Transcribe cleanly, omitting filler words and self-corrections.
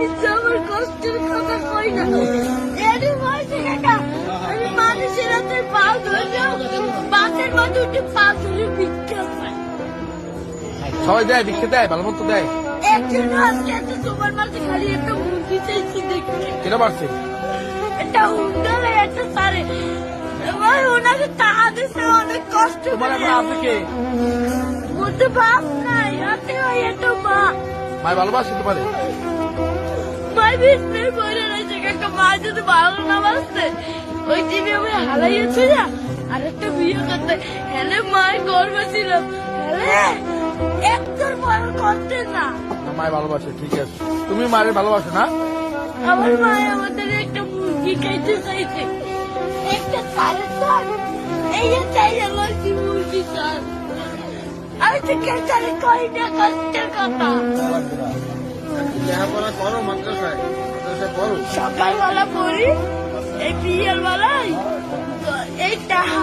কিন্তু আমার কষ্টের কথা কই না। এর বয়সে কাকা আমি মানুষের হাতে পা ধরলেও বাসের মধ্যে উঠে পা ধরে ভিক্ষা পাই। সবাই দেয়, ভিক্ষা দেয়, ভালো মতো দেয়। একজন আজকে একটা তোমার মাঝে খালি একটা মুরগি চাইছি দেখতে। কেটা পারছে? একটা হুন্ডারে একটা সারে ভাই ওনাকে টাকা দিচ্ছে অনেক কষ্ট তোমার করে। এখন আছে কে? বলতে বাপ নাই হাতে ভাই একটা মা। মায় ভালোবাসে তোমারে? মাই বিষ্ণুর বইরে রয়েছে কাকা। মা যদি ভালো না বাসতে ওই টিভি আমি হালাইয়েছি না আর একটা বিয়ে করতে হেলে মায়ের গর্ব ছিল। হেলে একটার বড় করতে না। মায় ভালোবাসে, ঠিক আছে। তুমি মায়ের ভালোবাসো না? আমার মায় আমাদের একটা মুরগি খাইতে চাইছে, একটা সাড়ে চার এই যে চাই লাগছি মুরগি চার। আমি তো কেচারে কই না কষ্টের কথা। লেখাপড়া করো মাদ্রাসায়, মাদ্রাসায় পড়ো। সকালবেলা পড়ি এই বিয়ের বেলায় এই টাকা